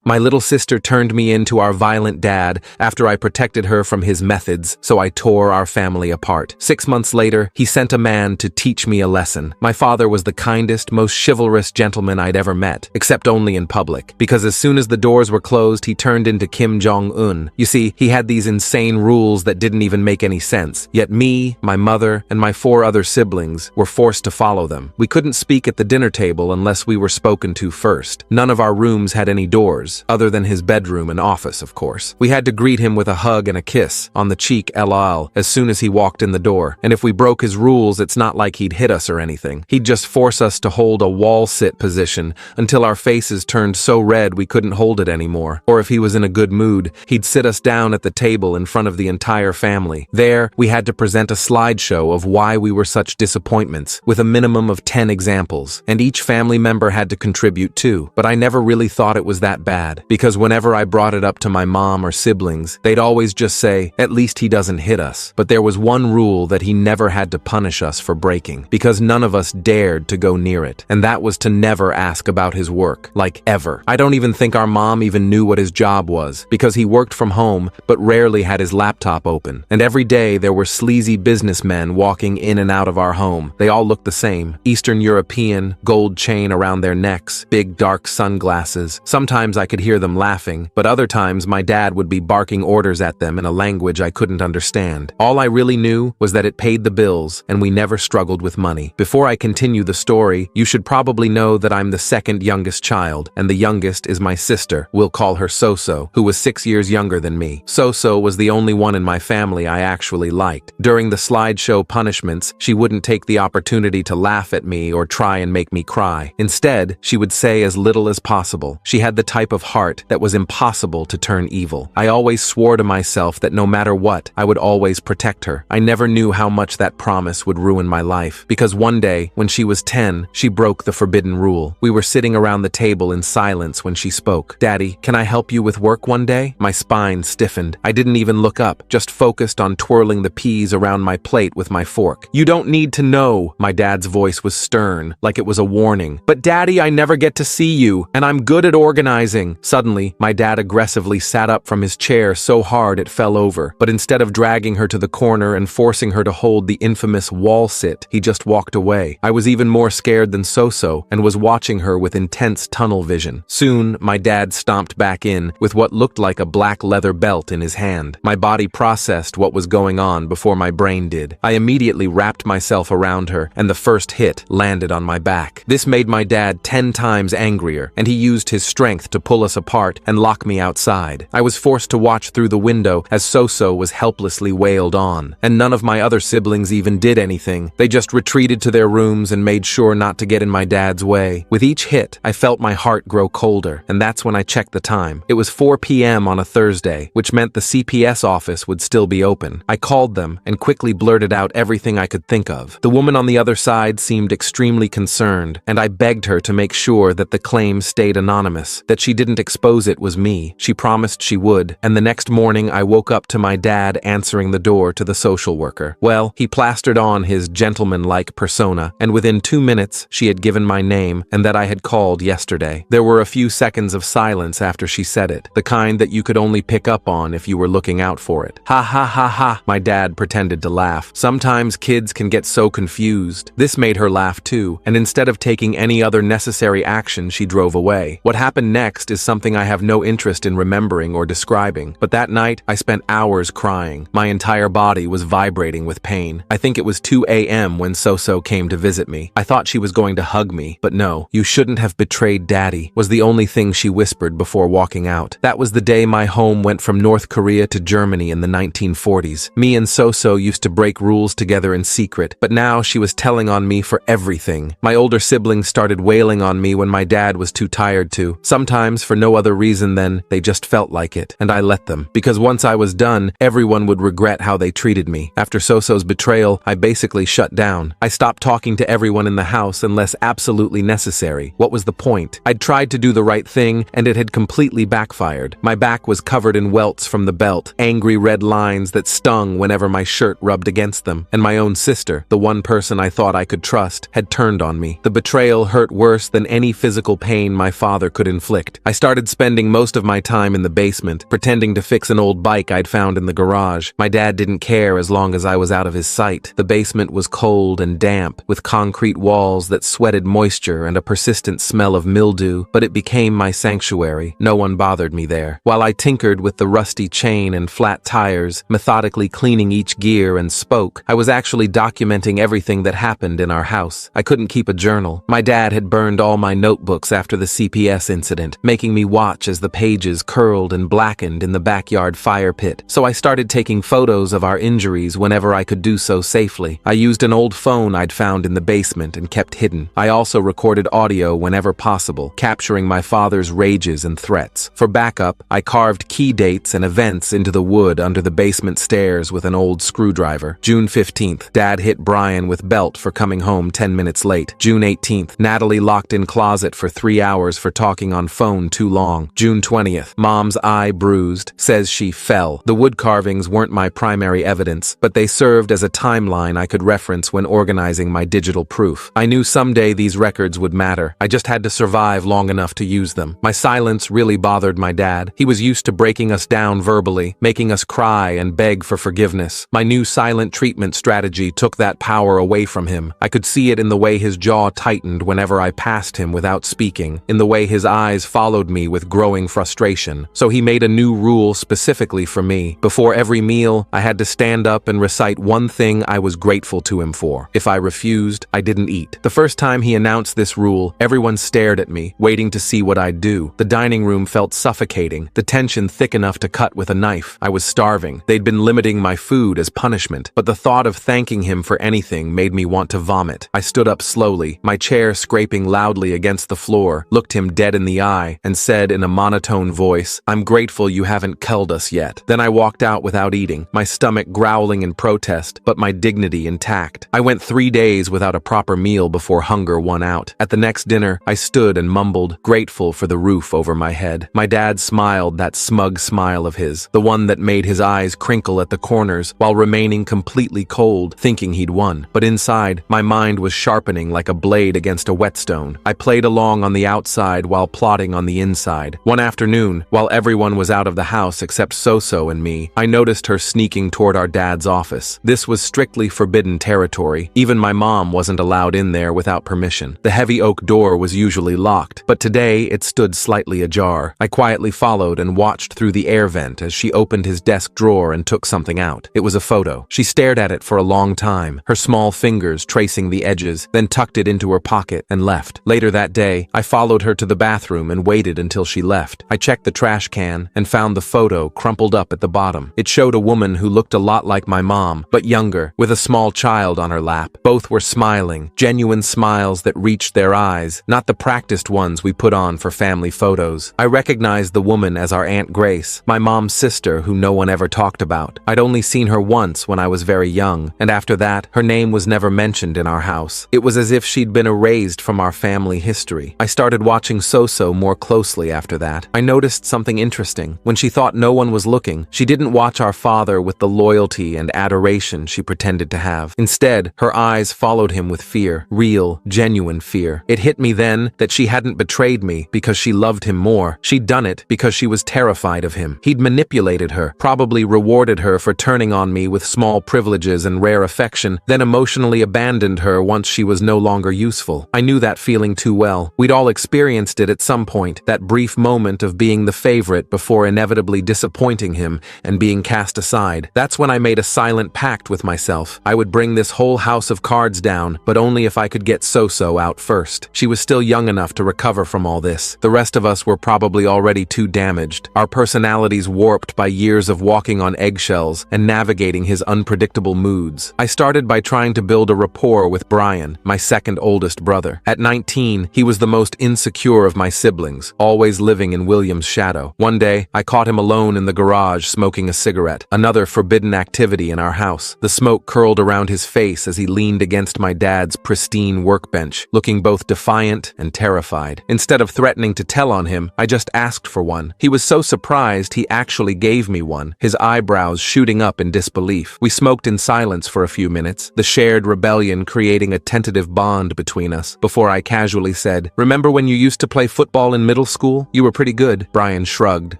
My little sister turned me into our violent dad after I protected her from his methods, so I tore our family apart. 6 months later, he sent a man to teach me a lesson. My father was the kindest, most chivalrous gentleman I'd ever met, except only in public, because as soon as the doors were closed, he turned into Kim Jong-un. You see, he had these insane rules that didn't even make any sense, yet me, my mother, and my 4 other siblings were forced to follow them. We couldn't speak at the dinner table unless we were spoken to first. None of our rooms had any doors, other than his bedroom and office, of course. We had to greet him with a hug and a kiss on the cheek LOL as soon as he walked in the door. And if we broke his rules, it's not like he'd hit us or anything. He'd just force us to hold a wall sit position until our faces turned so red we couldn't hold it anymore. Or if he was in a good mood, he'd sit us down at the table in front of the entire family. There, we had to present a slideshow of why we were such disappointments, with a minimum of 10 examples. And each family member had to contribute too. But I never really thought it was that bad, because whenever I brought it up to my mom or siblings, they'd always just say, "At least he doesn't hit us." But there was one rule that he never had to punish us for breaking, because none of us dared to go near it, and that was to never ask about his work, like ever. I don't even think our mom even knew what his job was, because he worked from home but rarely had his laptop open. And every day there were sleazy businessmen walking in and out of our home. They all looked the same: Eastern European, gold chain around their necks, big dark sunglasses. Sometimes I could hear them laughing, but other times my dad would be barking orders at them in a language I couldn't understand. All I really knew was that it paid the bills, and we never struggled with money. Before I continue the story, you should probably know that I'm the second youngest child, and the youngest is my sister. We'll call her Soso, who was 6 years younger than me. Soso was the only one in my family I actually liked. During the slideshow punishments, she wouldn't take the opportunity to laugh at me or try and make me cry. Instead, she would say as little as possible. She had the type of heart that was impossible to turn evil. I always swore to myself that no matter what, I would always protect her. I never knew how much that promise would ruin my life, because one day, when she was 10, she broke the forbidden rule. We were sitting around the table in silence when she spoke. "Daddy, can I help you with work one day?" My spine stiffened. I didn't even look up, just focused on twirling the peas around my plate with my fork. "You don't need to know." My dad's voice was stern, like it was a warning. "But Daddy, I never get to see you, and I'm good at organizing." Suddenly, my dad aggressively sat up from his chair so hard it fell over. But instead of dragging her to the corner and forcing her to hold the infamous wall sit, he just walked away. I was even more scared than Soso and was watching her with intense tunnel vision. Soon, my dad stomped back in with what looked like a black leather belt in his hand. My body processed what was going on before my brain did. I immediately wrapped myself around her, and the first hit landed on my back. This made my dad 10 times angrier, and he used his strength to pull us apart and lock me outside. I was forced to watch through the window as Soso was helplessly wailed on, and none of my other siblings even did anything. They just retreated to their rooms and made sure not to get in my dad's way. With each hit, I felt my heart grow colder, and that's when I checked the time. It was 4 p.m. on a Thursday, which meant the CPS office would still be open. I called them and quickly blurted out everything I could think of. The woman on the other side seemed extremely concerned, and I begged her to make sure that the claim stayed anonymous, that she didn't expose it was me. She promised she would, and the next morning I woke up to my dad answering the door to the social worker. Well, he plastered on his gentleman-like persona, and within 2 minutes, she had given my name and that I had called yesterday. There were a few seconds of silence after she said it, the kind that you could only pick up on if you were looking out for it. "Ha ha ha ha," my dad pretended to laugh. Sometimes kids can get so confused. This made her laugh too, and instead of taking any other necessary action, she drove away. What happened next is something I have no interest in remembering or describing, but that night, I spent hours crying. My entire body was vibrating with pain. I think it was 2 a.m. when Soso came to visit me. I thought she was going to hug me, but no. "You shouldn't have betrayed Daddy," was the only thing she whispered before walking out. That was the day my home went from North Korea to Germany in the 1940s. Me and Soso used to break rules together in secret, but now she was telling on me for everything. My older siblings started wailing on me when my dad was too tired to, sometimes for no other reason than they just felt like it, and I let them, because once I was done, everyone would regret how they treated me. After Soso's betrayal, I basically shut down. I stopped talking to everyone in the house unless absolutely necessary. What was the point? I'd tried to do the right thing, and it had completely backfired. My back was covered in welts from the belt, angry red lines that stung whenever my shirt rubbed against them, and my own sister, the one person I thought I could trust, had turned on me. The betrayal hurt worse than any physical pain my father could inflict. I I started spending most of my time in the basement, pretending to fix an old bike I'd found in the garage. My dad didn't care as long as I was out of his sight. The basement was cold and damp, with concrete walls that sweated moisture and a persistent smell of mildew, but it became my sanctuary. No one bothered me there. While I tinkered with the rusty chain and flat tires, methodically cleaning each gear and spoke, I was actually documenting everything that happened in our house. I couldn't keep a journal. My dad had burned all my notebooks after the CPS incident, making me watch as the pages curled and blackened in the backyard fire pit. So I started taking photos of our injuries whenever I could do so safely. I used an old phone I'd found in the basement and kept hidden. I also recorded audio whenever possible, capturing my father's rages and threats. For backup, I carved key dates and events into the wood under the basement stairs with an old screwdriver. June 15th, Dad hit Brian with belt for coming home 10 minutes late. June 18th, Natalie locked in closet for 3 hours for talking on phone too long. June 20th, Mom's eye bruised, says she fell. The wood carvings weren't my primary evidence, but they served as a timeline I could reference when organizing my digital proof. I knew someday these records would matter. I just had to survive long enough to use them. My silence really bothered my dad. He was used to breaking us down verbally, making us cry and beg for forgiveness. My new silent treatment strategy took that power away from him. I could see it in the way his jaw tightened whenever I passed him without speaking, in the way his eyes followed me with growing frustration. So he made a new rule specifically for me. Before every meal, I had to stand up and recite one thing I was grateful to him for. If I refused, I didn't eat. The first time he announced this rule, everyone stared at me, waiting to see what I'd do. The dining room felt suffocating, the tension thick enough to cut with a knife. I was starving. They'd been limiting my food as punishment, but the thought of thanking him for anything made me want to vomit. I stood up slowly, my chair scraping loudly against the floor, looked him dead in the eye, and said in a monotone voice, "I'm grateful you haven't killed us yet." Then I walked out without eating, my stomach growling in protest, but my dignity intact. I went 3 days without a proper meal before hunger won out. At the next dinner, I stood and mumbled, grateful for the roof over my head. My dad smiled that smug smile of his, the one that made his eyes crinkle at the corners while remaining completely cold, thinking he'd won. But inside, my mind was sharpening like a blade against a whetstone. I played along on the outside while plotting on the inside. One afternoon, while everyone was out of the house except Soso and me, I noticed her sneaking toward our dad's office. This was strictly forbidden territory. Even my mom wasn't allowed in there without permission. The heavy oak door was usually locked, but today it stood slightly ajar. I quietly followed and watched through the air vent as she opened his desk drawer and took something out. It was a photo. She stared at it for a long time, her small fingers tracing the edges, then tucked it into her pocket and left. Later that day, I followed her to the bathroom and waited until she left. I checked the trash can and found the photo crumpled up at the bottom. It showed a woman who looked a lot like my mom, but younger, with a small child on her lap. Both were smiling, genuine smiles that reached their eyes, not the practiced ones we put on for family photos. I recognized the woman as our Aunt Grace, my mom's sister who no one ever talked about. I'd only seen her once when I was very young, and after that, her name was never mentioned in our house. It was as if she'd been erased from our family history. I started watching Soso more closely after that. I noticed something interesting. When she thought no one was looking, she didn't watch our father with the loyalty and adoration she pretended to have. Instead, her eyes followed him with fear, real, genuine fear. It hit me then that she hadn't betrayed me because she loved him more. She'd done it because she was terrified of him. He'd manipulated her, probably rewarded her for turning on me with small privileges and rare affection, then emotionally abandoned her once she was no longer useful. I knew that feeling too well. We'd all experienced it at some point, that brief moment of being the favorite before inevitably disappointing him and being cast aside. That's when I made a silent pact with myself. I would bring this whole house of cards down, but only if I could get Soso out first. She was still young enough to recover from all this. The rest of us were probably already too damaged, our personalities warped by years of walking on eggshells and navigating his unpredictable moods. I started by trying to build a rapport with Brian, my second oldest brother. At 19, he was the most insecure of my siblings, always living in William's shadow. One day, I caught him alone in the garage smoking a cigarette, another forbidden activity in our house. The smoke curled around his face as he leaned against my dad's pristine workbench, looking both defiant and terrified. Instead of threatening to tell on him, I just asked for one. He was so surprised he actually gave me one, his eyebrows shooting up in disbelief. We smoked in silence for a few minutes, the shared rebellion creating a tentative bond between us, before I casually said, "Remember when you used to play football in middle middle school? You were pretty good, Brian shrugged,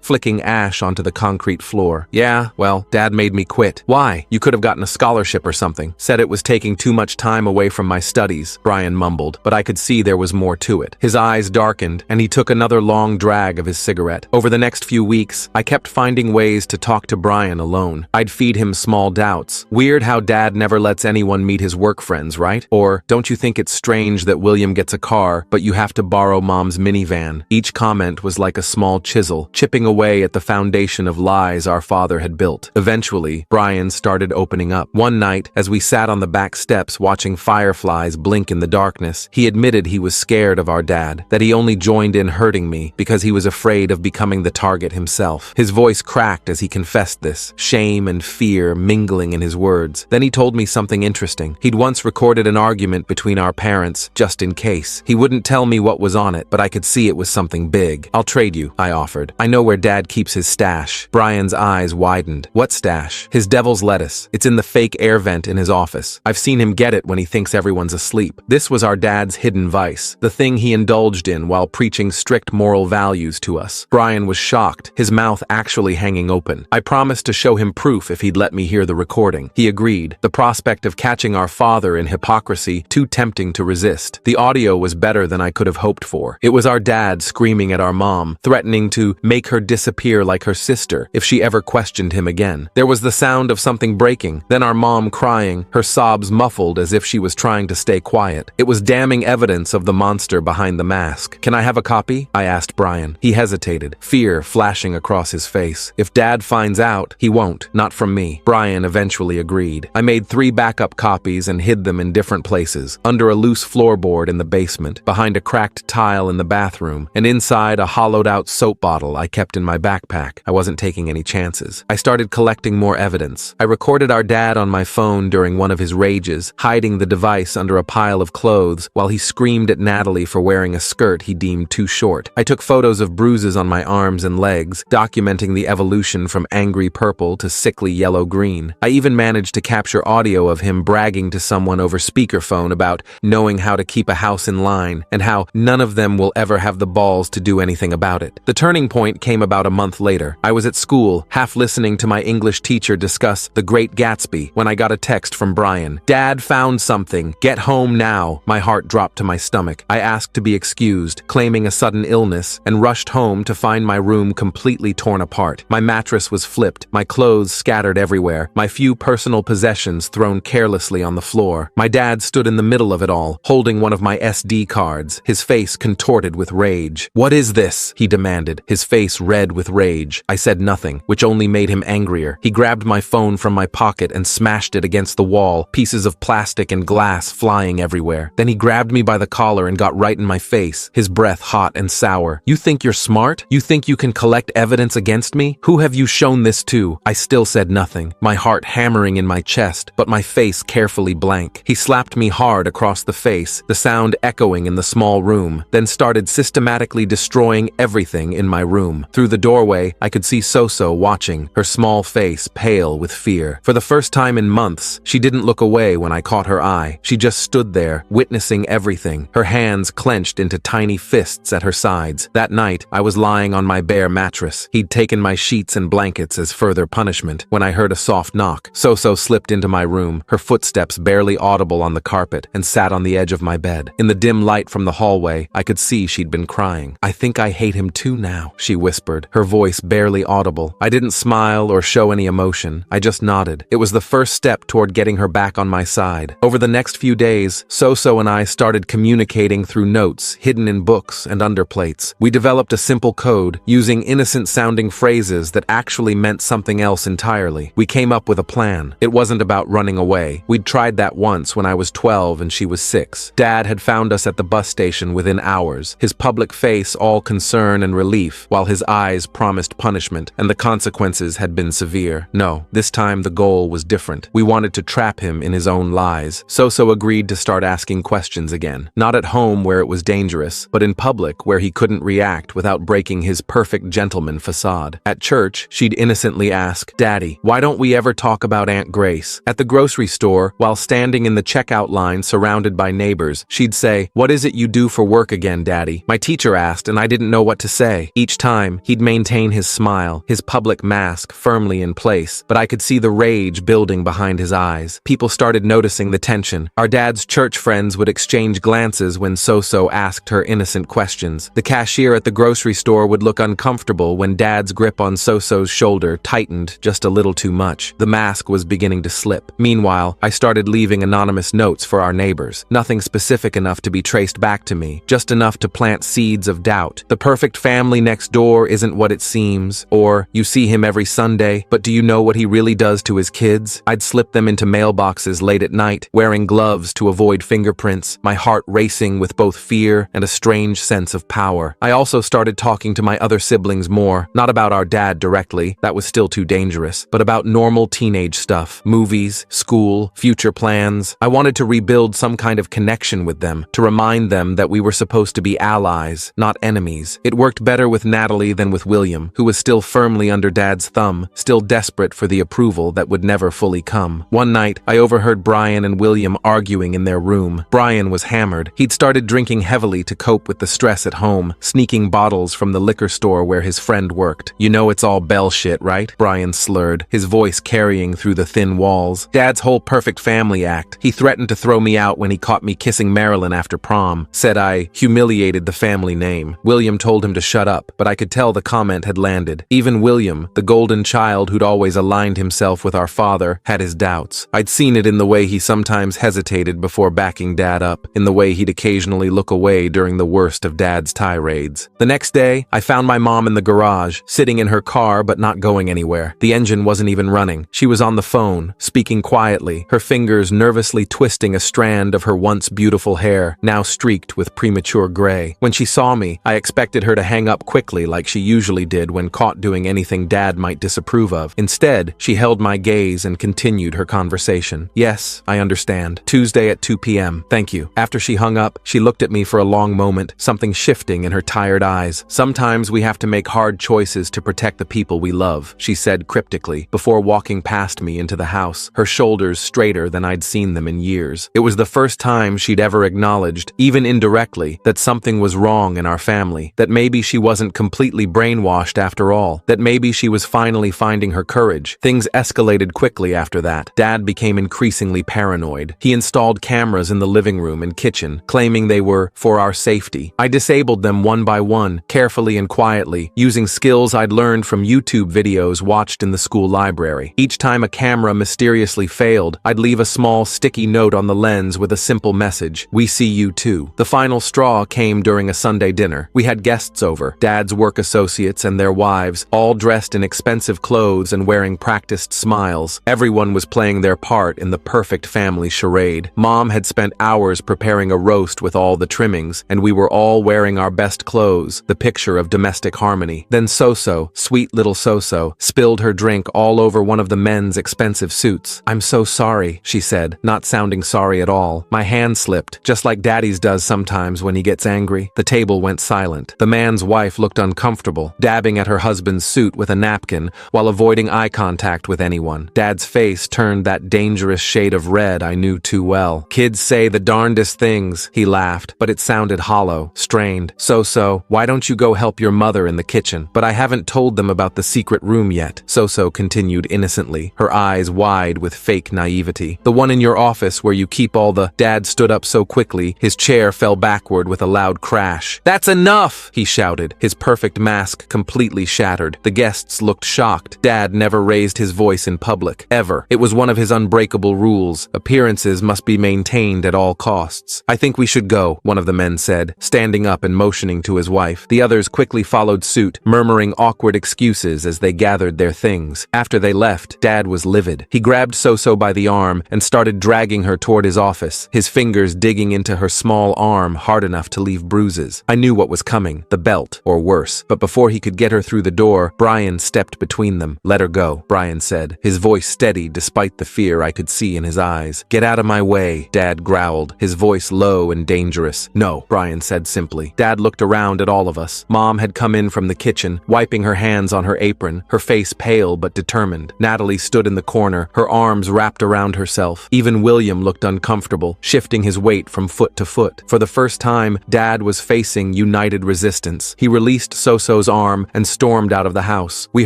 flicking ash onto the concrete floor. Yeah, well, Dad made me quit. Why? You could have gotten a scholarship or something. Said it was taking too much time away from my studies, Brian mumbled, but I could see there was more to it. His eyes darkened, and he took another long drag of his cigarette. Over the next few weeks, I kept finding ways to talk to Brian alone. I'd feed him small doubts. Weird how Dad never lets anyone meet his work friends, right? Or, don't you think it's strange that William gets a car, but you have to borrow Mom's minivan? Each comment was like a small chisel, chipping away at the foundation of lies our father had built. Eventually, Brian started opening up. One night, as we sat on the back steps watching fireflies blink in the darkness, he admitted he was scared of our dad, that he only joined in hurting me because he was afraid of becoming the target himself. His voice cracked as he confessed this, shame and fear mingling in his words. Then he told me something interesting. He'd once recorded an argument between our parents, just in case. He wouldn't tell me what was on it, but I could see it was something big. I'll trade you, I offered. I know where Dad keeps his stash. Brian's eyes widened. What stash? His devil's lettuce. It's in the fake air vent in his office. I've seen him get it when he thinks everyone's asleep. This was our dad's hidden vice, the thing he indulged in while preaching strict moral values to us. Brian was shocked, his mouth actually hanging open. I promised to show him proof if he'd let me hear the recording. He agreed, the prospect of catching our father in hypocrisy too tempting to resist. The audio was better than I could have hoped for. It was our dad screaming at our mom, threatening to make her disappear like her sister if she ever questioned him again. There was the sound of something breaking, then our mom crying, her sobs muffled as if she was trying to stay quiet. It was damning evidence of the monster behind the mask. Can I have a copy? I asked Brian. He hesitated, fear flashing across his face. If Dad finds out, he won't, not from me. Brian eventually agreed. I made 3 backup copies and hid them in different places, under a loose floorboard in the basement, behind a cracked tile in the bathroom, and inside a hollowed-out soap bottle I kept in my backpack. I wasn't taking any chances. I started collecting more evidence. I recorded our dad on my phone during one of his rages, hiding the device under a pile of clothes while he screamed at Natalie for wearing a skirt he deemed too short. I took photos of bruises on my arms and legs, documenting the evolution from angry purple to sickly yellow-green. I even managed to capture audio of him bragging to someone over speakerphone about knowing how to keep a house in line and how none of them will ever have the balls to do anything about it. The turning point came about a month later. I was at school, half listening to my English teacher discuss The Great Gatsby, when I got a text from Brian. Dad found something. Get home now. My heart dropped to my stomach. I asked to be excused, claiming a sudden illness, and rushed home to find my room completely torn apart. My mattress was flipped, my clothes scattered everywhere, my few personal possessions thrown carelessly on the floor. My dad stood in the middle of it all, holding one of my SD cards, his face contorted with rage. What is this? He demanded, his face red with rage. I said nothing, which only made him angrier. He grabbed my phone from my pocket and smashed it against the wall, pieces of plastic and glass flying everywhere. Then he grabbed me by the collar and got right in my face, his breath hot and sour. You think you're smart? You think you can collect evidence against me? Who have you shown this to? I still said nothing, my heart hammering in my chest, but my face carefully blank. He slapped me hard across the face, the sound echoing in the small room, then started systematically destroying everything in my room. Through the doorway, I could see Soso watching, her small face pale with fear. For the first time in months, she didn't look away when I caught her eye. She just stood there, witnessing everything, her hands clenched into tiny fists at her sides. That night, I was lying on my bare mattress. He'd taken my sheets and blankets as further punishment when I heard a soft knock. Soso slipped into my room, her footsteps barely audible on the carpet, and sat on the edge of my bed. In the dim light from the hallway, I could see she'd been crying. I think I hate him too now, she whispered, her voice barely audible. I didn't smile or show any emotion. I just nodded. It was the first step toward getting her back on my side. Over the next few days, Soso and I started communicating through notes hidden in books and underplates. We developed a simple code, using innocent-sounding phrases that actually meant something else entirely. We came up with a plan. It wasn't about running away. We'd tried that once when I was 12 and she was 6. Dad had found us at the bus station within hours, his public face all concern and relief, while his eyes promised punishment, and the consequences had been severe. No, this time the goal was different. We wanted to trap him in his own lies. Soso agreed to start asking questions again. Not at home where it was dangerous, but in public where he couldn't react without breaking his perfect gentleman facade. At church, she'd innocently ask, "Daddy, why don't we ever talk about Aunt Grace?" At the grocery store, while standing in the checkout line surrounded by neighbors, she'd say, "What is it you do for work again, Daddy?" My teacher asked, fast, and I didn't know what to say. Each time, he'd maintain his smile, his public mask firmly in place, but I could see the rage building behind his eyes. People started noticing the tension. Our dad's church friends would exchange glances when So-So asked her innocent questions. The cashier at the grocery store would look uncomfortable when Dad's grip on So-So's shoulder tightened just a little too much. The mask was beginning to slip. Meanwhile, I started leaving anonymous notes for our neighbors. Nothing specific enough to be traced back to me, just enough to plant seeds of doubt. The perfect family next door isn't what it seems, or you see him every Sunday, but do you know what he really does to his kids? I'd slip them into mailboxes late at night, wearing gloves to avoid fingerprints, my heart racing with both fear and a strange sense of power. I also started talking to my other siblings more, not about our dad directly, that was still too dangerous, but about normal teenage stuff, movies, school, future plans. I wanted to rebuild some kind of connection with them, to remind them that we were supposed to be allies, not enemies. It worked better with Natalie than with William, who was still firmly under Dad's thumb, still desperate for the approval that would never fully come. One night, I overheard Brian and William arguing in their room. Brian was hammered. He'd started drinking heavily to cope with the stress at home, sneaking bottles from the liquor store where his friend worked. "You know it's all Bell shit, right?" Brian slurred, his voice carrying through the thin walls. "Dad's whole perfect family act. He threatened to throw me out when he caught me kissing Marilyn after prom. Said I humiliated the family name." William told him to shut up, but I could tell the comment had landed. Even William, the golden child who'd always aligned himself with our father, had his doubts. I'd seen it in the way he sometimes hesitated before backing Dad up, in the way he'd occasionally look away during the worst of Dad's tirades. The next day, I found my mom in the garage, sitting in her car but not going anywhere. The engine wasn't even running. She was on the phone, speaking quietly, her fingers nervously twisting a strand of her once beautiful hair, now streaked with premature gray. When she saw me, I expected her to hang up quickly like she usually did when caught doing anything Dad might disapprove of. Instead, she held my gaze and continued her conversation. "Yes, I understand. Tuesday at 2 p.m. Thank you." After she hung up, she looked at me for a long moment, something shifting in her tired eyes. "Sometimes we have to make hard choices to protect the people we love," she said cryptically, before walking past me into the house, her shoulders straighter than I'd seen them in years. It was the first time she'd ever acknowledged, even indirectly, that something was wrong in our family, that maybe she wasn't completely brainwashed after all, that maybe she was finally finding her courage. Things escalated quickly after that. Dad became increasingly paranoid. He installed cameras in the living room and kitchen, claiming they were for our safety. I disabled them one by one, carefully and quietly, using skills I'd learned from YouTube videos watched in the school library. Each time a camera mysteriously failed, I'd leave a small sticky note on the lens with a simple message: "We see you too." The final straw came during a Sunday dinner. We had guests over, Dad's work associates and their wives, all dressed in expensive clothes and wearing practiced smiles. Everyone was playing their part in the perfect family charade. Mom had spent hours preparing a roast with all the trimmings, and we were all wearing our best clothes, the picture of domestic harmony. Then So-So, sweet little So-So, spilled her drink all over one of the men's expensive suits. "I'm so sorry," she said, not sounding sorry at all. My hand slipped, just like Daddy's does sometimes when he gets angry. The table went silent. The man's wife looked uncomfortable, dabbing at her husband's suit with a napkin while avoiding eye contact with anyone. Dad's face turned that dangerous shade of red I knew too well. "Kids say the darndest things," he laughed, but it sounded hollow, strained. "So-So, why don't you go help your mother in the kitchen?" "But I haven't told them about the secret room yet," So-So continued innocently, her eyes wide with fake naivety. "The one in your office where you keep all the—" Dad stood up so quickly, his chair fell backward with a loud crash. "That's enough!" he shouted, his perfect mask completely shattered. The guests looked shocked. Dad never raised his voice in public, ever. It was one of his unbreakable rules. Appearances must be maintained at all costs. "I think we should go," one of the men said, standing up and motioning to his wife. The others quickly followed suit, murmuring awkward excuses as they gathered their things. After they left, Dad was livid. He grabbed So-So by the arm and started dragging her toward his office, his fingers digging into her small arm hard enough to leave bruises. I knew what was coming, the belt, or worse. But before he could get her through the door, Brian stepped between them. "Let her go," Brian said, his voice steady despite the fear I could see in his eyes. "Get out of my way," Dad growled, his voice low and dangerous. "No," Brian said simply. Dad looked around at all of us. Mom had come in from the kitchen, wiping her hands on her apron, her face pale but determined. Natalie stood in the corner, her arms wrapped around herself. Even William looked uncomfortable, shifting his weight from foot to foot. For the first time, Dad was facing strong, united resistance. He released Soso's arm and stormed out of the house. We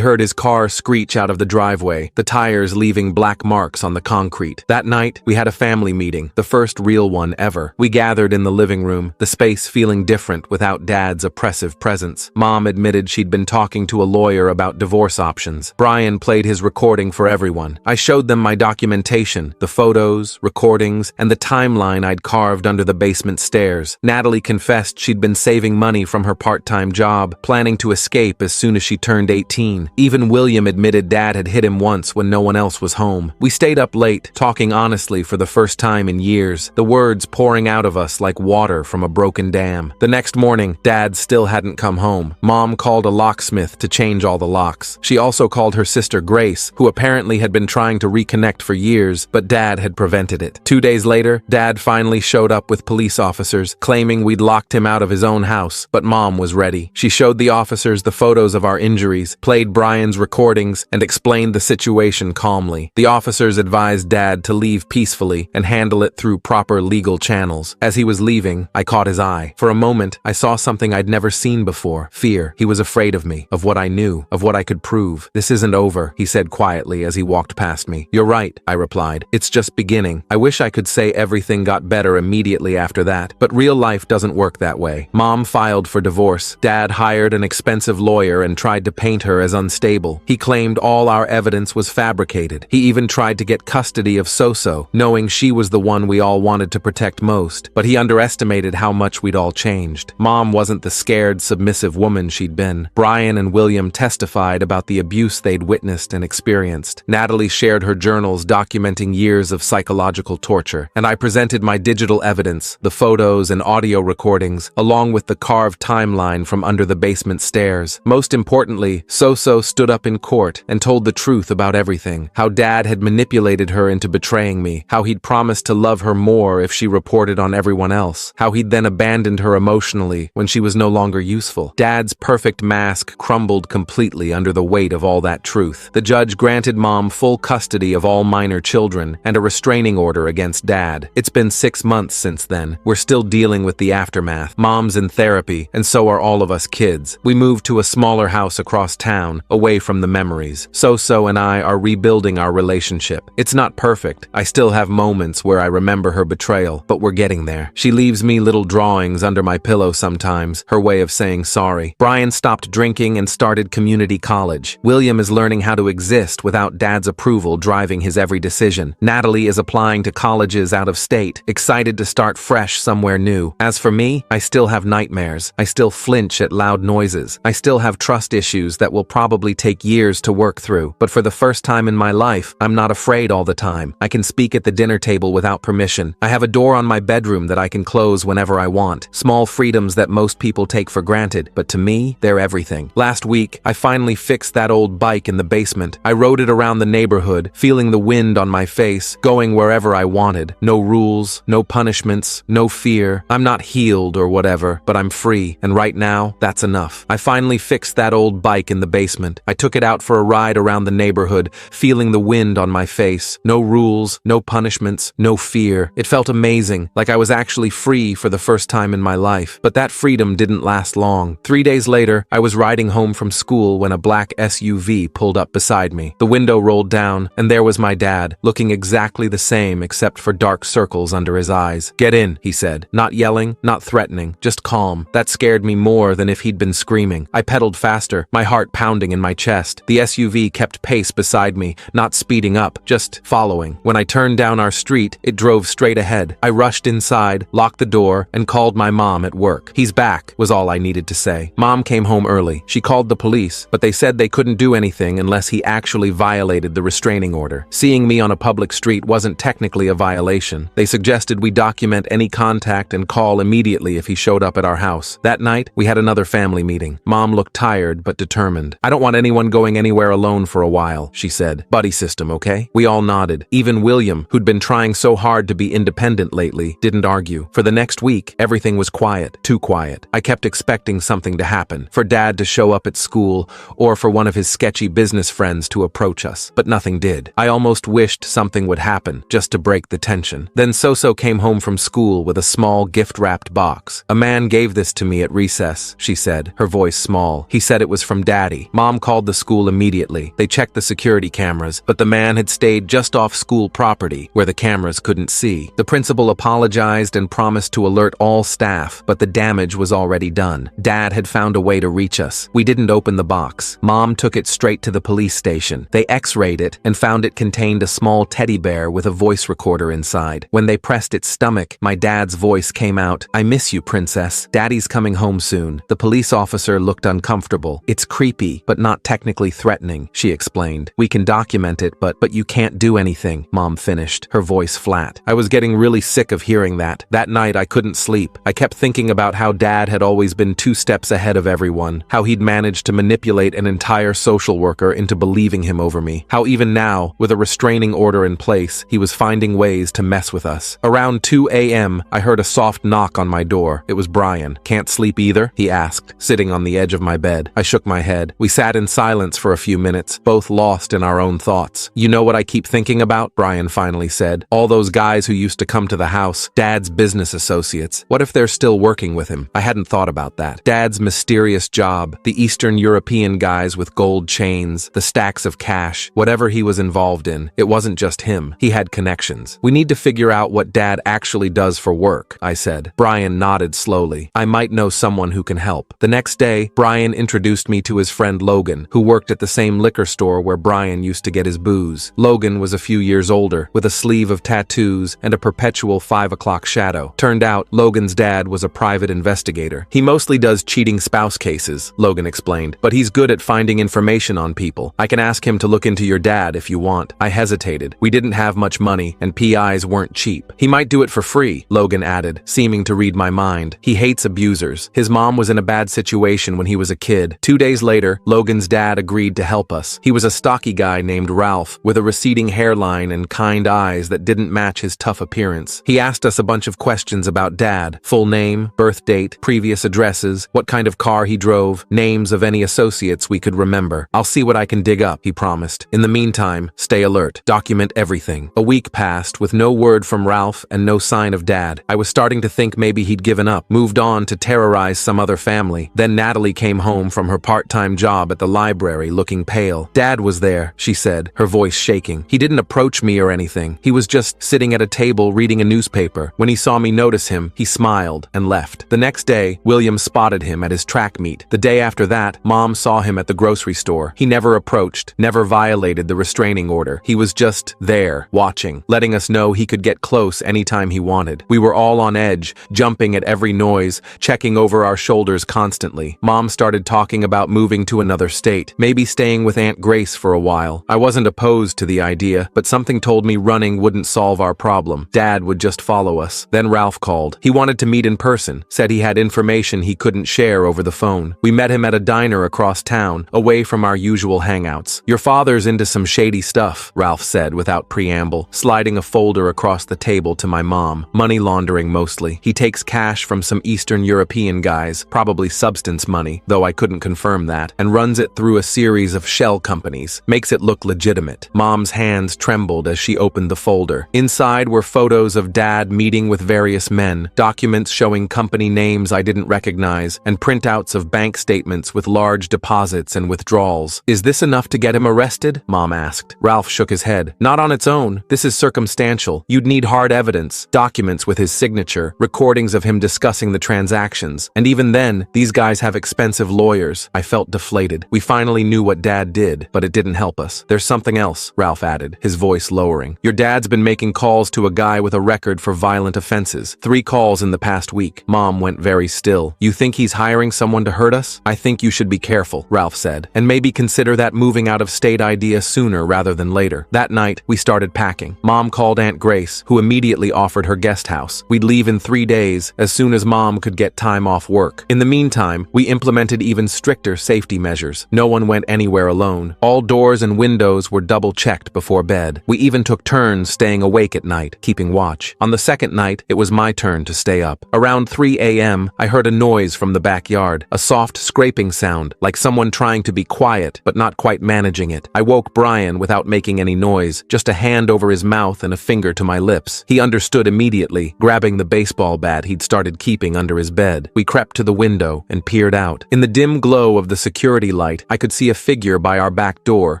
heard his car screech out of the driveway, the tires leaving black marks on the concrete. That night, we had a family meeting, the first real one ever. We gathered in the living room, the space feeling different without Dad's oppressive presence. Mom admitted she'd been talking to a lawyer about divorce options. Brian played his recording for everyone. I showed them my documentation, the photos, recordings, and the timeline I'd carved under the basement stairs. Natalie confessed she'd been saving money from her part-time job, planning to escape as soon as she turned 18. Even William admitted Dad had hit him once when no one else was home. We stayed up late, talking honestly for the first time in years, the words pouring out of us like water from a broken dam. The next morning, Dad still hadn't come home. Mom called a locksmith to change all the locks. She also called her sister Grace, who apparently had been trying to reconnect for years, but Dad had prevented it. 2 days later, Dad finally showed up with police officers, claiming we'd locked him out of his own house, but Mom was ready. She showed the officers the photos of our injuries, played Brian's recordings, and explained the situation calmly. The officers advised Dad to leave peacefully and handle it through proper legal channels. As he was leaving, I caught his eye. For a moment, I saw something I'd never seen before. Fear. He was afraid of me, of what I knew, of what I could prove. "This isn't over," he said quietly as he walked past me. "You're right," I replied. "It's just beginning." I wish I could say everything got better immediately after that, but real life doesn't work that way. Mom filed for divorce. Dad hired an expensive lawyer and tried to paint her as unstable. He claimed all our evidence was fabricated. He even tried to get custody of Soso, knowing she was the one we all wanted to protect most, but he underestimated how much we'd all changed. Mom wasn't the scared, submissive woman she'd been. Brian and William testified about the abuse they'd witnessed and experienced. Natalie shared her journals documenting years of psychological torture, and I presented my digital evidence, the photos and audio recordings, along with the carved timeline from under the basement stairs. Most importantly, Soso stood up in court and told the truth about everything, how Dad had manipulated her into betraying me, how he'd promised to love her more if she reported on everyone else, how he'd then abandoned her emotionally when she was no longer useful. Dad's perfect mask crumbled completely under the weight of all that truth. The judge granted Mom full custody of all minor children and a restraining order against Dad. It's been 6 months since then. We're still dealing with the aftermath. Mom's in therapy, and so are all of us kids. We moved to a smaller house across town, away from the memories. Soso and I are rebuilding our relationship. It's not perfect. I still have moments where I remember her betrayal, but we're getting there. She leaves me little drawings under my pillow sometimes, her way of saying sorry. Brian stopped drinking and started community college. William is learning how to exist without Dad's approval driving his every decision. Natalie is applying to colleges out of state, excited to start fresh somewhere new. As for me, I still have nightmares. I still flinch at loud noises. I still have trust issues that will probably take years to work through. But for the first time in my life, I'm not afraid all the time. I can speak at the dinner table without permission. I have a door on my bedroom that I can close whenever I want. Small freedoms that most people take for granted, but to me, they're everything. Last week, I finally fixed that old bike in the basement. I rode it around the neighborhood, feeling the wind on my face, going wherever I wanted. No rules, no punishments, no fear. I'm not healed or whatever, but I'm free, and right now, that's enough. I finally fixed that old bike in the basement. I took it out for a ride around the neighborhood, feeling the wind on my face. No rules, no punishments, no fear. It felt amazing, like I was actually free for the first time in my life. But that freedom didn't last long. 3 days later, I was riding home from school when a black SUV pulled up beside me. The window rolled down, and there was my dad, looking exactly the same except for dark circles under his eyes. "Get in," he said. Not yelling, not threatening, just calm. That scared me more than if he'd been screaming. I pedaled faster, my heart pounding in my chest. The SUV kept pace beside me, not speeding up, just following. When I turned down our street, it drove straight ahead. I rushed inside, locked the door, and called my mom at work. "He's back," was all I needed to say. Mom came home early. She called the police, but they said they couldn't do anything unless he actually violated the restraining order. Seeing me on a public street wasn't technically a violation. They suggested we document any contact and call immediately if he showed up at our house. That night, we had another family meeting. Mom looked tired but determined. "I don't want anyone going anywhere alone for a while," she said. "Buddy system, okay?" We all nodded. Even William, who'd been trying so hard to be independent lately, didn't argue. For the next week, everything was quiet, too quiet. I kept expecting something to happen, for Dad to show up at school, or for one of his sketchy business friends to approach us, but nothing did. I almost wished something would happen, just to break the tension. Then Soso came home from school with a small gift-wrapped box. A man gave this to me at recess," she said, her voice small. "He said it was from Daddy." Mom called the school immediately. They checked the security cameras, but the man had stayed just off school property, where the cameras couldn't see. The principal apologized and promised to alert all staff, but the damage was already done. Dad had found a way to reach us. We didn't open the box. Mom took it straight to the police station. They x-rayed it and found it contained a small teddy bear with a voice recorder inside. When they pressed its stomach, my dad's voice came out, "I miss you, princess. Daddy's coming home soon." The police officer looked uncomfortable. "It's creepy, but not technically threatening," she explained. "We can document it, but you can't do anything," Mom finished, her voice flat. I was getting really sick of hearing that. That night I couldn't sleep. I kept thinking about how Dad had always been 2 steps ahead of everyone, how he'd managed to manipulate an entire social worker into believing him over me, how even now, with a restraining order in place, he was finding ways to mess with us. Around 2 a.m., I heard a soft knock on my door. It was Brian. "Can't sleep either?" he asked, sitting on the edge of my bed. I shook my head. We sat in silence for a few minutes, both lost in our own thoughts. "You know what I keep thinking about?" Brian finally said. "All those guys who used to come to the house, Dad's business associates. What if they're still working with him?" I hadn't thought about that. Dad's mysterious job, the Eastern European guys with gold chains, the stacks of cash, whatever he was involved in, it wasn't just him. He had connections. "We need to figure out what Dad actually does for work," I said. Brian nodded slowly. "I might know someone who can help." The next day, Brian introduced me to his friend Logan, who worked at the same liquor store where Brian used to get his booze. Logan was a few years older, with a sleeve of tattoos and a perpetual 5 o'clock shadow. Turned out, Logan's dad was a private investigator. "He mostly does cheating spouse cases," Logan explained, "but he's good at finding information on people. I can ask him to look into your dad if you want." I hesitated. We didn't have much money, and PIs weren't cheap. "He might do it for free," Logan added, seeming to read my mind. "He hates abusers. His mom was in a bad situation when he was a kid." 2 days later, Logan's dad agreed to help us. He was a stocky guy named Ralph, with a receding hairline and kind eyes that didn't match his tough appearance. He asked us a bunch of questions about Dad: full name, birth date, previous addresses, what kind of car he drove, names of any associates we could remember. "I'll see what I can dig up," he promised. "In the meantime, stay alert. Document everything." A week passed with no word from Ralph and no sign of Dad. I was starting to think maybe he'd given up, moved on to terrorize some other family. Then Natalie came home from her part-time job at the library looking pale. "Dad was there," she said, her voice shaking. "He didn't approach me or anything. He was just sitting at a table reading a newspaper. When he saw me notice him, he smiled and left." The next day, William spotted him at his track meet. The day after that, Mom saw him at the grocery store. He never approached, never violated the restraining order. He was just there, watching, letting us know he could get close anytime he wanted. We were all on edge, jumping at every noise, checking over our shoulders constantly. Mom started talking about moving to another state, maybe staying with Aunt Grace for a while. I wasn't opposed to the idea, but something told me running wouldn't solve our problem. Dad would just follow us. Then Ralph called. He wanted to meet in person, said he had information he couldn't share over the phone. We met him at a diner across town, away from our usual hangouts. "Your father's into some shady stuff," Ralph said without preamble, sliding a folder across the table to my mom. "Money laundering mostly. He takes cash from some Eastern European guys, probably substance money, though I couldn't confirm that, and runs it through a series of shell companies. Makes it look legitimate." Mom's hands trembled as she opened the folder. Inside were photos of Dad meeting with various men, documents showing company names I didn't recognize, and printouts of bank statements with large deposits and withdrawals. "Is this enough to get him arrested?" Mom asked. Ralph shook his head. "Not on its own. This is circumstantial. You'd need hard evidence, documents with his signature, recordings of him discussing the transactions. And even then, these guys have expensive lawyers." I felt deflated. We finally knew what Dad did, but it didn't help us. "There's something else," Ralph added, his voice lowering. "Your dad's been making calls to a guy with a record for violent offenses. 3 calls in the past week." Mom went very still. "You think he's hiring someone to hurt us?" "I think you should be careful," Ralph said, "and maybe consider that moving out of state idea sooner rather than later." That night, we started packing. Mom called Aunt Grace, who immediately offered her guest house. We'd leave in 3 days, as soon as Mom could get time off work. In the meantime, we implemented even stricter safety measures. No one went anywhere alone. All doors and windows were double-checked before bed. We even took turns staying awake at night, keeping watch. On the second night, it was my turn to stay up. Around 3 a.m., I heard a noise from the backyard, a soft scraping sound, like someone trying to be quiet, but not quite managing it. I woke Brian without making any noise, just a hand over his mouth and a finger to my lips. He understood immediately, grabbing the baseball bat he'd started keeping under under his bed. We crept to the window and peered out. In the dim glow of the security light, I could see a figure by our back door,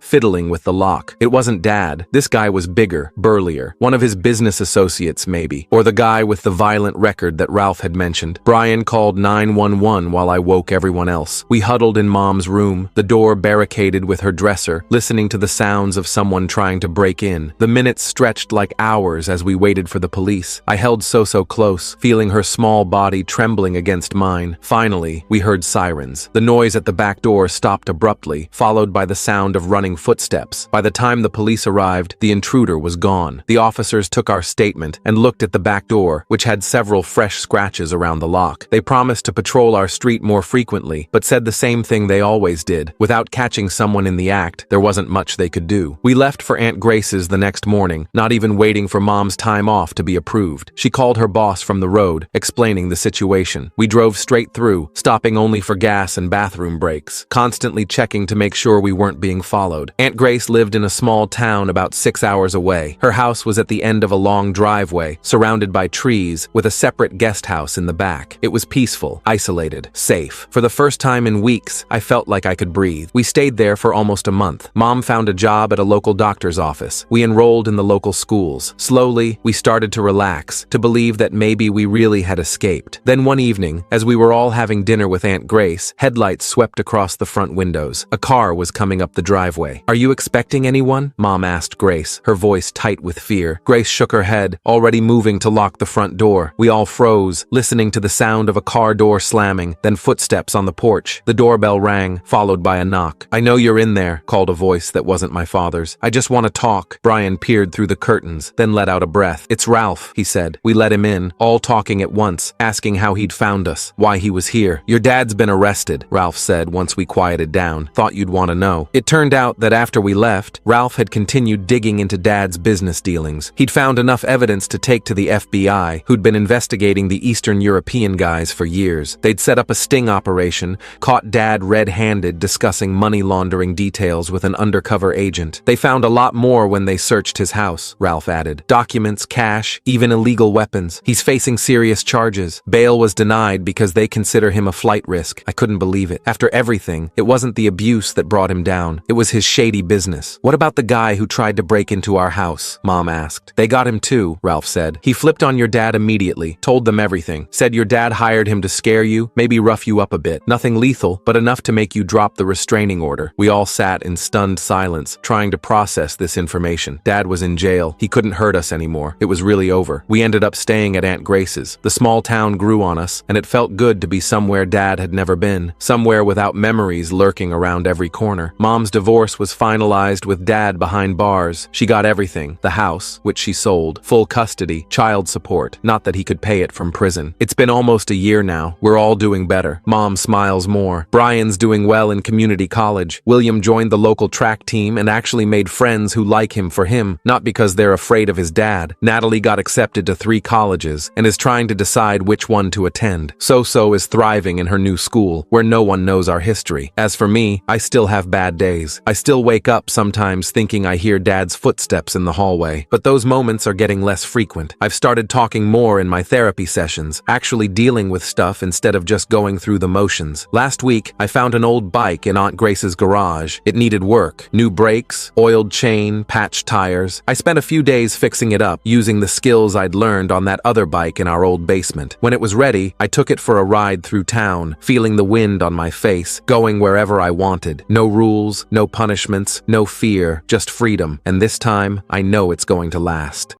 fiddling with the lock. It wasn't Dad. This guy was bigger, burlier. One of his business associates, maybe. Or the guy with the violent record that Ralph had mentioned. Brian called 911 while I woke everyone else. We huddled in Mom's room, the door barricaded with her dresser, listening to the sounds of someone trying to break in. The minutes stretched like hours as we waited for the police. I held so close, feeling her small body trembling against mine. Finally, we heard sirens. The noise at the back door stopped abruptly, followed by the sound of running footsteps. By the time the police arrived, the intruder was gone. The officers took our statement and looked at the back door, which had several fresh scratches around the lock. They promised to patrol our street more frequently, but said the same thing they always did. Without catching someone in the act, there wasn't much they could do. We left for Aunt Grace's the next morning, not even waiting for Mom's time off to be approved. She called her boss from the road, explaining the situation. We drove straight through, stopping only for gas and bathroom breaks, constantly checking to make sure we weren't being followed. Aunt Grace lived in a small town about 6 hours away. Her house was at the end of a long driveway, surrounded by trees, with a separate guest house in the back. It was peaceful, isolated, safe. For the first time in weeks, I felt like I could breathe. We stayed there for almost a month. Mom found a job at a local doctor's office. We enrolled in the local schools. Slowly, we started to relax, to believe that maybe we really had escaped. Then one evening, as we were all having dinner with Aunt Grace, headlights swept across the front windows. A car was coming up the driveway. "Are you expecting anyone?" Mom asked Grace, her voice tight with fear. Grace shook her head, already moving to lock the front door. We all froze, listening to the sound of a car door slamming, then footsteps on the porch. The doorbell rang, followed by a knock. "I know you're in there," called a voice that wasn't my father's. "I just want to talk." Brian peered through the curtains, then let out a breath. "It's Ralph," he said. We let him in, all talking at once, asking how he'd found us, why he was here. "Your dad's been arrested," Ralph said once we quieted down. "Thought you'd want to know." It turned out that after we left, Ralph had continued digging into Dad's business dealings. He'd found enough evidence to take to the FBI, who'd been investigating the Eastern European guys for years. They'd set up a sting operation, caught Dad red-handed discussing money laundering details with an undercover agent. They found a lot more when they searched his house, Ralph added. Documents, cash, even illegal weapons. He's facing serious charges. Bail was denied because they consider him a flight risk. I couldn't believe it. After everything, it wasn't the abuse that brought him down. It was his shady business. "What about the guy who tried to break into our house?" Mom asked. "They got him too," Ralph said. "He flipped on your dad immediately, told them everything. Said your dad hired him to scare you, maybe rough you up a bit. Nothing lethal, but enough to make you drop the restraining order." We all sat in stunned silence, trying to process this information. Dad was in jail. He couldn't hurt us anymore. It was really over. We ended up staying at Aunt Grace's. The small town grew on us, and it felt good to be somewhere Dad had never been, somewhere without memories lurking around every corner. Mom's divorce was finalized with Dad behind bars. She got everything: the house, which she sold, full custody, child support, not that he could pay it from prison. It's been almost a year now. We're all doing better. Mom smiles more. Brian's doing well in community college. William joined the local track team and actually made friends who like him for him, not because they're afraid of his dad. Natalie got accepted to 3 colleges and is trying to decide which one to attend. So is thriving in her new school, where no one knows our history. As for me, I still have bad days. I still wake up sometimes thinking I hear Dad's footsteps in the hallway. But those moments are getting less frequent. I've started talking more in my therapy sessions, actually dealing with stuff instead of just going through the motions. Last week, I found an old bike in Aunt Grace's garage. It needed work. New brakes, oiled chain, patched tires. I spent a few days fixing it up, using the skills I'd learned on that other bike in our old basement. When it was ready, I took it for a ride through town, feeling the wind on my face, going wherever I wanted. No rules, no punishments, no fear, just freedom. And this time, I know it's going to last.